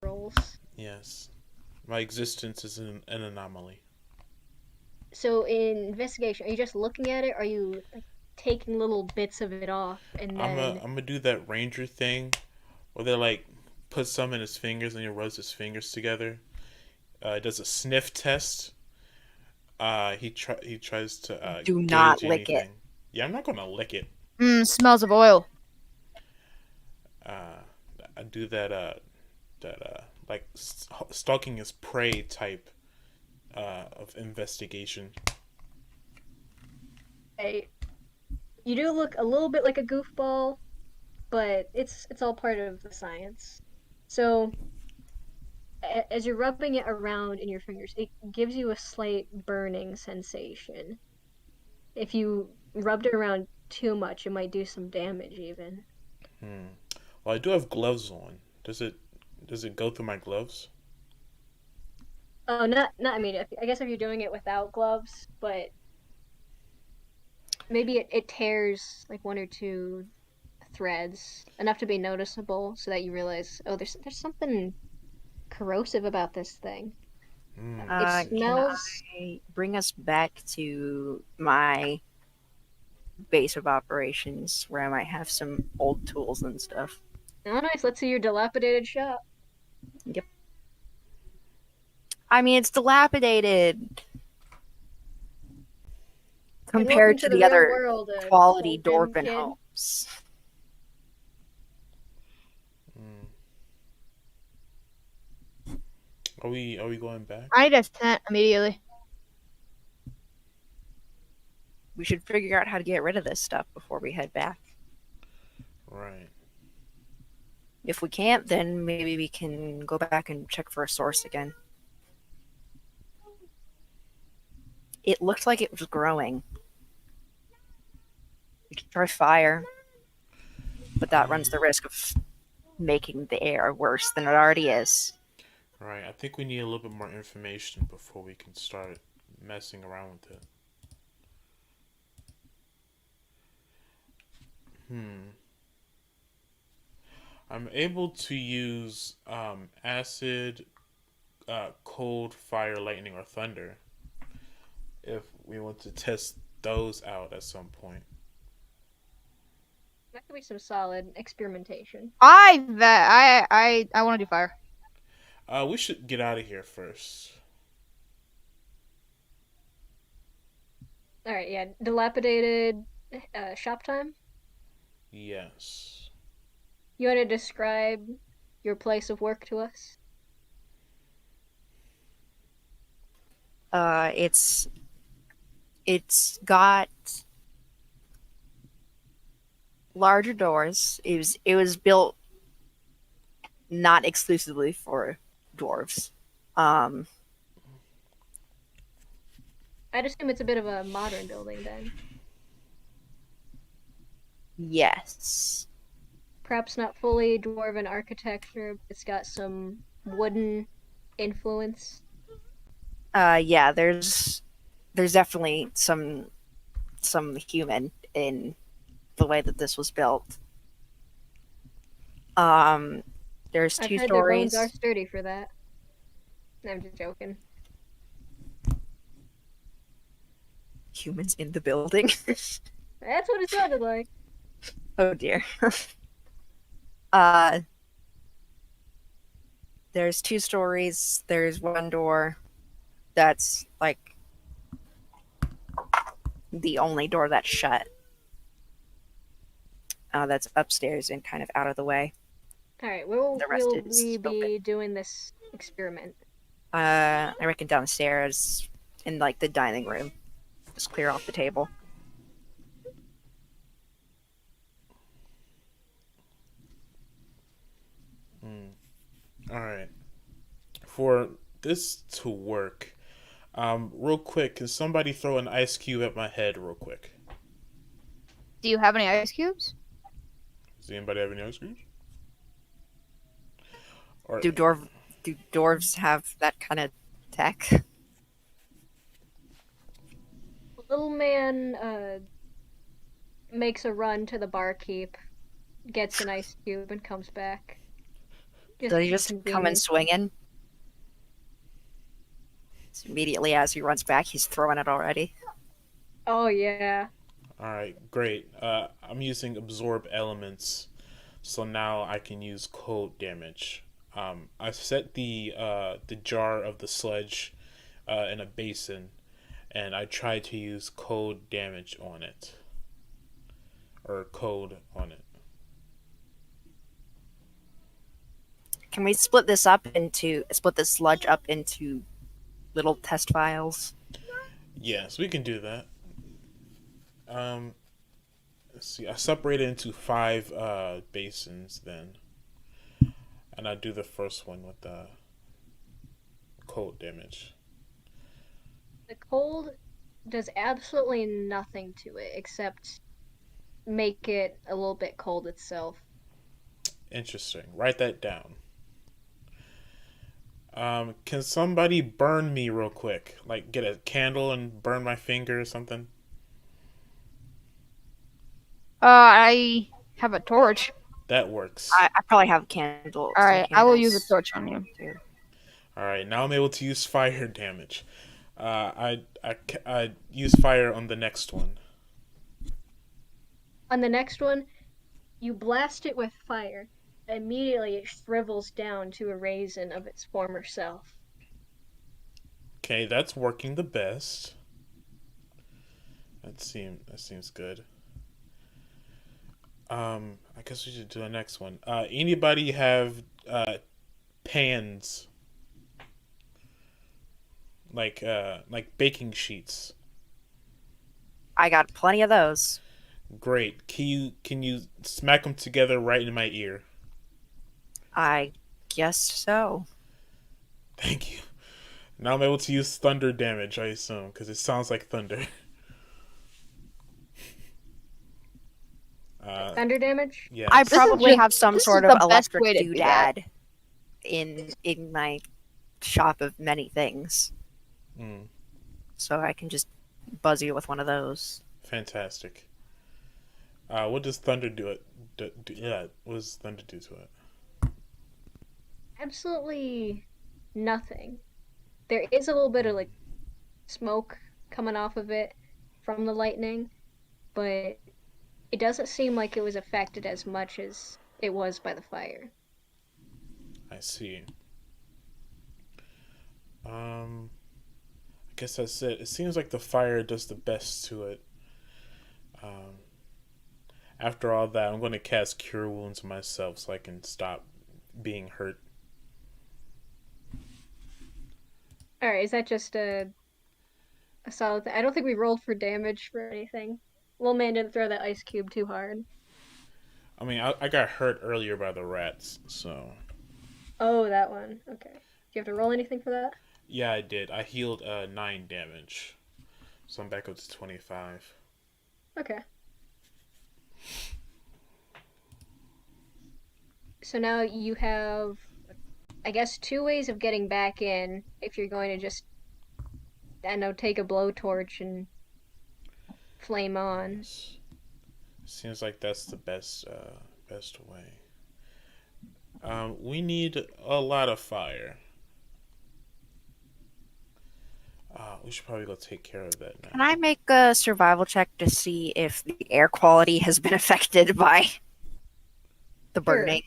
rolls. Yes. My existence is an anomaly. So in investigation, are you just looking at it? Or are you like taking little bits of it off and then I'm gonna do that ranger thing where they like put some in his fingers and he rubs his fingers together. It does a sniff test. He tries to Do not gauge lick it. anything. Yeah, I'm not gonna lick it. Smells of oil. Uh, I do that like stalking his prey type of investigation. hey, you do look a little bit like a goofball, but it's all part of the science. So as you're rubbing it around in your fingers, it gives you a slight burning sensation. If you rubbed it around too much, it might do some damage even. Hmm. Well, I do have gloves on. Does it go through my gloves? Oh, not immediately. I guess if you're doing it without gloves, but maybe it tears like one or two threads enough to be noticeable, so that you realize, oh, there's something corrosive about this thing. Hmm. It Can smells. I bring us back to my base of operations where I might have some old tools and stuff? Oh, nice. Let's see your dilapidated shop. Yep. I mean, it's dilapidated And welcome compared to to the the real other world, quality old gym dwarven kid. homes. Hmm. Are we going back? I need a tent immediately. We should figure out how to get rid of this stuff before we head back. Right. If we can't, then maybe we can go back and check for a source again. It looked like it was growing. We could try fire, but that runs the risk of making the air worse than it already is. Right. I think we need a little bit more information before we can start messing around with it. Hmm. I'm able to use acid, cold, fire, lightning, or thunder if we want to test those out at some point. That could be some solid experimentation. I want to do fire. We should get out of here first. All right, yeah, dilapidated shop time. Yes. You want to describe your place of work to us? Uh, it's it's got larger doors. It was built not exclusively for dwarves. Um, I'd assume it's a bit of a modern building then. yes. Perhaps not fully dwarven architecture, but it's got some wooden influence. Yeah. There's definitely some human in the way that this was built. Um, there's I've two heard their bones are stories. sturdy for that. I'm just joking. Humans in the building. That's what it sounded like. Oh dear. Uh, there's two stories. There's one door that's like the only door that's shut. That's upstairs and kind of out of the way. All right, where will, The rest will is we open. be doing this experiment? I reckon downstairs in like the dining room. Just clear off the table. Hmm. All right. For this to work, real quick, can somebody throw an ice cube at my head, real quick? Do you have any ice cubes? Does anybody have any ice cubes? Or Do dwarf do dwarves have that kind of tech? Little man makes a run to the barkeep, gets an ice cube, and comes back. So just he for just come in convenience. swinging. So immediately as he runs back, he's throwing it already. Oh yeah. All right, great. I'm using absorb elements, so now I can use cold damage. I set the jar of the sludge in a basin, and I try to use cold damage on it, or code on it. Can we split this sludge up into little test files? Yes, we can do that. Um, let's see. I separate it into five basins then, and I do the first one with the cold damage. The cold does absolutely nothing to it except make it a little bit cold itself. Interesting. Write that down. Can somebody burn me real quick? Like get a candle and burn my finger or something? I have a torch. That works. I probably have candle, All some right, I will use a candles torch on you. too. All right, now I'm able to use fire damage. I use fire on the next one. On the next one, you blast it with fire. Immediately, it shrivels down to a raisin of its former self. Okay, that's working the best. That seems good. I guess we should do the next one. Anybody have pans like baking sheets? I got plenty of those. Great. Can you smack them together right in my ear? I guess so. Thank you. Now I'm able to use thunder damage, I assume, because it sounds like thunder. Thunder damage? I Yes. This is probably just have some this is sort of the best electric way to do that. doodad in my shop of many things, Mm, so I can just buzz you with one of those. fantastic. What does thunder do? Yeah, what does thunder do to it? Absolutely nothing. There is a little bit of like smoke coming off of it from the lightning, but it doesn't seem like it was affected as much as it was by the fire. I see. I guess that's it. It seems like the fire does the best to it. Um, After all that, I'm going to cast Cure Wounds myself so I can stop being hurt. All right, is that just a solid thing? I don't think we rolled for damage for anything. Little man didn't throw that ice cube too hard. I mean, I got hurt earlier by the rats, so Oh, that one. Okay. Do you have to roll anything for that? yeah, I did. I healed 9 damage, so I'm back up to 25. Okay. So now you have, I guess, two ways of getting back in if you're going to just, I don't know, take a blowtorch and flame on. Yes. Seems like that's the best way. We need a lot of fire. We should probably go take care of that Can now. I make a survival check to see if the air quality has been affected by the Sure. burning?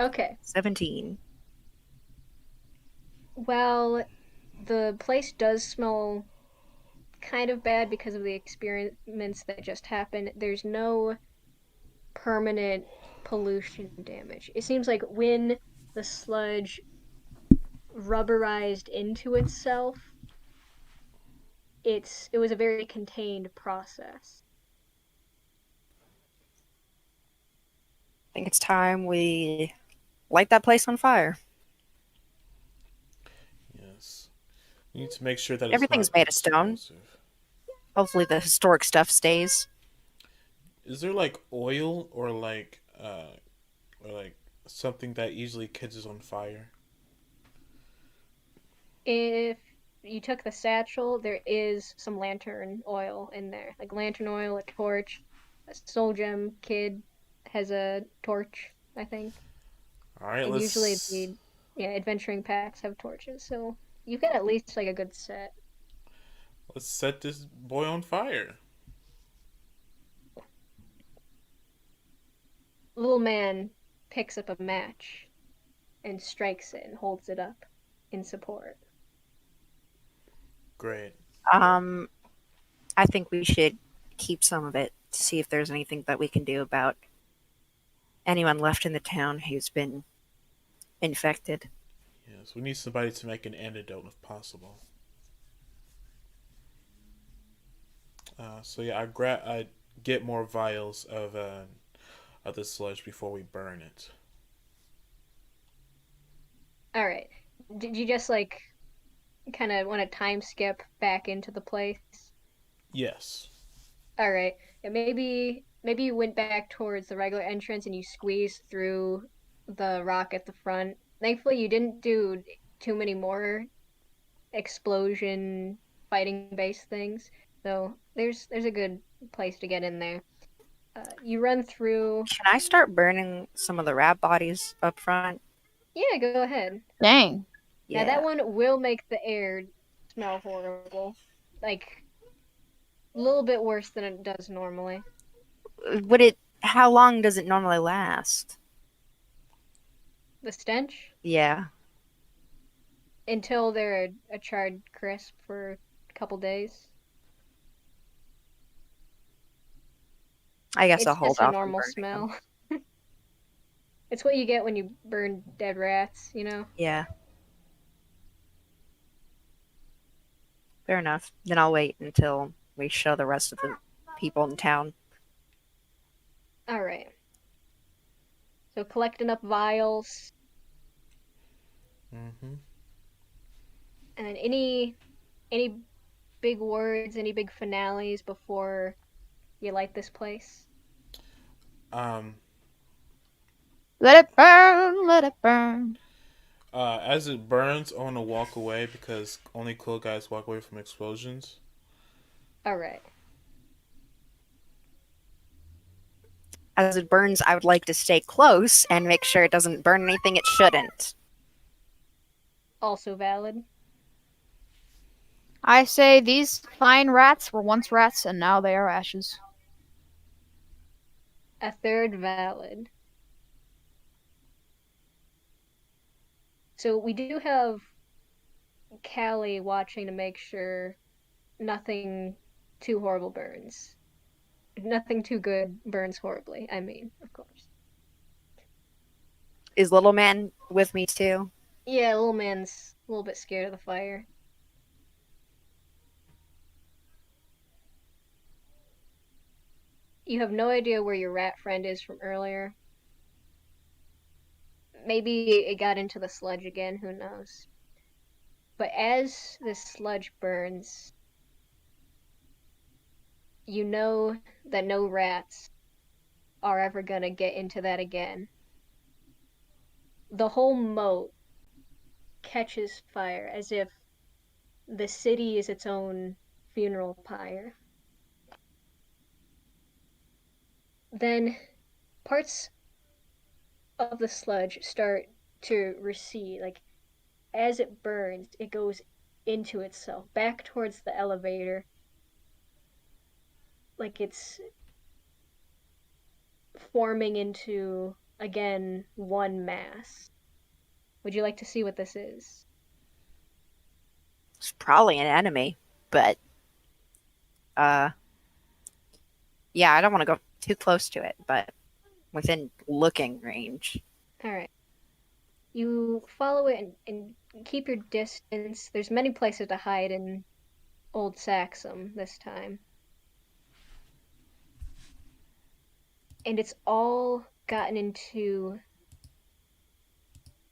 Okay. 17. Well, the place does smell kind of bad because of the experiments that just happened. There's no permanent pollution damage. It seems like when the sludge rubberized into itself, it was a very contained process. I think it's time we light that place on fire. Yes. We need to make sure that it's Everything's not made of stone. explosive. Hopefully the historic stuff stays. Is there like oil or like something that easily catches on fire? If you took the satchel, there is some lantern oil in there, like lantern oil, a torch. A soul gem kid has a torch, I think, All right, and usually the yeah adventuring packs have torches, so you've got at least like a good set. let's set this boy on fire. Little man picks up a match and strikes it and holds it up in support. Great. Um, I think we should keep some of it to see if there's anything that we can do about anyone left in the town who's been infected. Yes, we need somebody to make an antidote if possible. So yeah, I get more vials of the sludge before we burn it. All right. Did you just like kind of want to time skip back into the place? Yes. All right. Yeah, maybe you went back towards the regular entrance and you squeezed through the rock at the front. Thankfully, you didn't do too many more explosion fighting based things. So there's a good place to get in there. You run through. Can I start burning some of the rat bodies up front? Yeah, go ahead. Dang. Now that Yeah. one will make the air smell horrible, like a little bit worse than it does normally. Would it? How long does it normally last? The stench Yeah. until they're a charred crisp for a couple days. I guess I'll It's hold just a off on normal burning them. smell. It's what you get when you burn dead rats, you know? Yeah. Fair enough. Then I'll wait until we show the rest of the people in town. All right. So collect enough vials, Mm-hmm. and then any big words, any big finales before you light this place. Um, Let it burn, let it burn. as it burns, I want to walk away because only cool guys walk away from explosions. All right. As it burns, I would like to stay close and make sure it doesn't burn anything it shouldn't. Also valid. I say these fine rats were once rats and now they are ashes. A third valid. So we do have Callie watching to make sure nothing too horrible burns. Nothing too good burns horribly, I mean, of course. Is Little Man with me too? Yeah, little man's a little bit scared of the fire. You have no idea where your rat friend is from earlier. Maybe it got into the sludge again, who knows. But as this sludge burns, you know that no rats are ever gonna get into that again. The whole moat catches fire as if the city is its own funeral pyre. Then parts of the sludge start to recede. Like as it burns, it goes into itself, back towards the elevator. Like it's forming into, again, one mass. Would you like to see what this is? It's probably an enemy, but uh, yeah, I don't want to go too close to it, but within looking range. All right. You follow it and keep your distance. There's many places to hide in Old Saxum this time. And it's all gotten into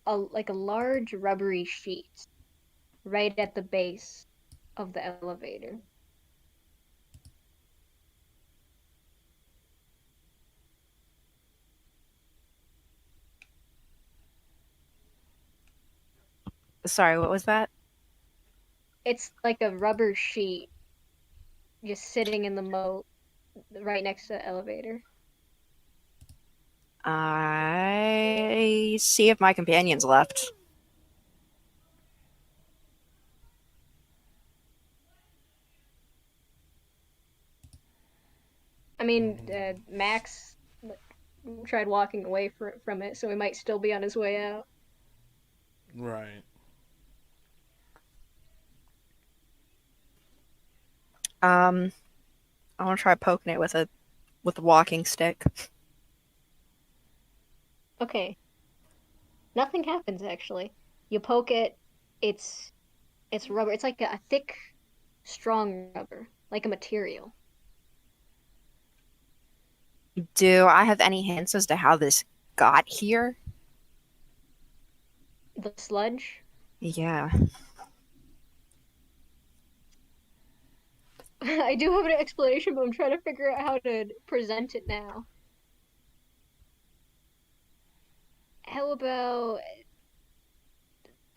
a large rubbery sheet right at the base of the elevator. Sorry, what was that? It's like a rubber sheet just sitting in the moat right next to the elevator. I see if my companion's left. I mean, Max tried walking away from it, so he might still be on his way out. Right. I want to try poking it with a walking stick. Okay, nothing happens actually. You poke it, it's it's rubber. It's like a thick, strong rubber, like a material. Do I have any hints as to how this got here? The sludge. Yeah. I do have an explanation, but I'm trying to figure out how to present it now. How about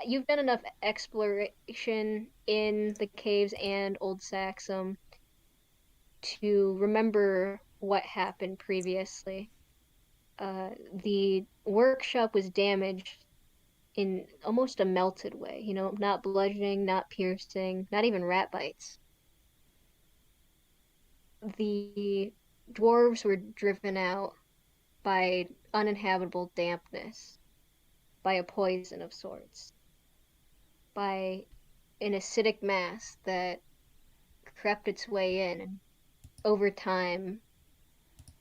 you've done enough exploration in the caves and Old Saxum to remember what happened previously. The workshop was damaged in almost a melted way, not bludgeoning, not piercing, not even rat bites. The dwarves were driven out by uninhabitable dampness, by a poison of sorts, by an acidic mass that crept its way in, and over time,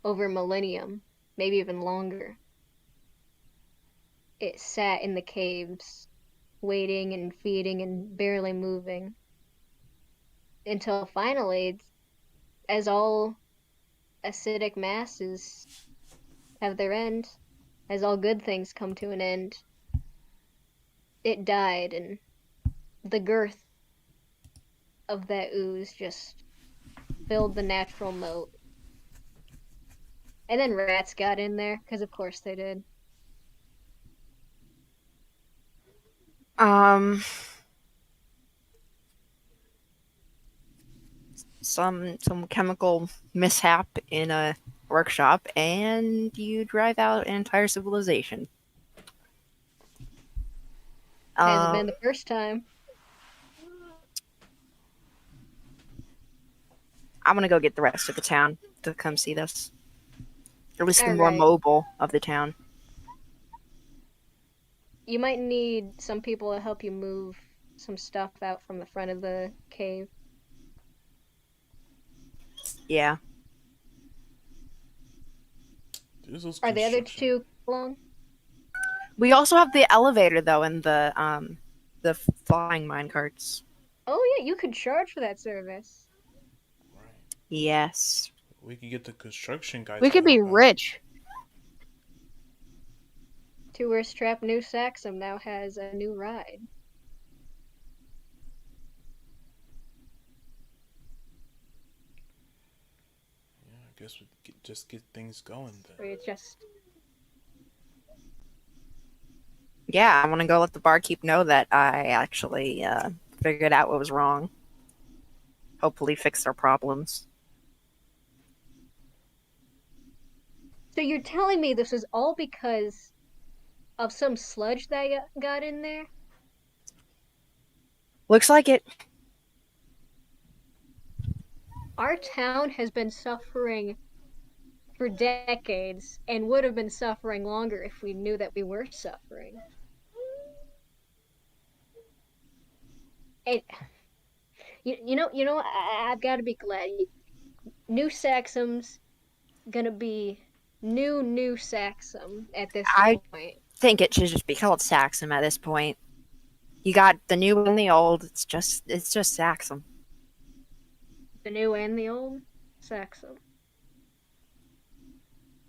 over millennium, maybe even longer, it sat in the caves, waiting and feeding and barely moving, until finally, as all acidic masses have their end, as all good things come to an end, it died, and the girth of that ooze just filled the natural moat. And then rats got in there, because of course they did. Um, some chemical mishap in a workshop, and you drive out an entire civilization. Hasn't Um, been the first time. I'm gonna go get the rest of the town to come see this. Or at least the All more right. mobile of the town. You might need some people to help you move some stuff out from the front of the cave. Yeah. There's those Are the other construction. two along? We also have the elevator though, and the flying mine carts. Oh yeah, you could charge for that service. Right. Yes. We could get the construction guys We to could be help out. rich. Tourist Trap New Saxum now has a new ride. Yeah, I guess just get things going then. Where it's just Yeah, I want to go let the barkeep know that I actually figured out what was wrong. Hopefully, fix their problems. so you're telling me this is all because of some sludge that got in there? Looks like it. Our town has been suffering for decades and would have been suffering longer if we knew that we were suffering. And I've got to be glad. New Saxum's gonna be new Saxum at this I point. think it should just be called Saxum at this point. You got the new and the old. It's just Saxum. The new and the old Saxum.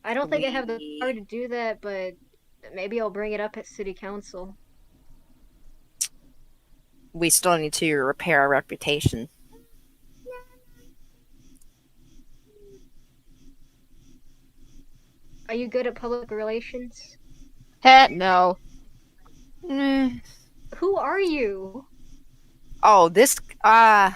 I don't think I have the power We to do that, but maybe I'll bring it up at city council. we still need to repair our reputation. Are you good at public relations? Heh, no. Mm. Who are you? Oh, this Ah,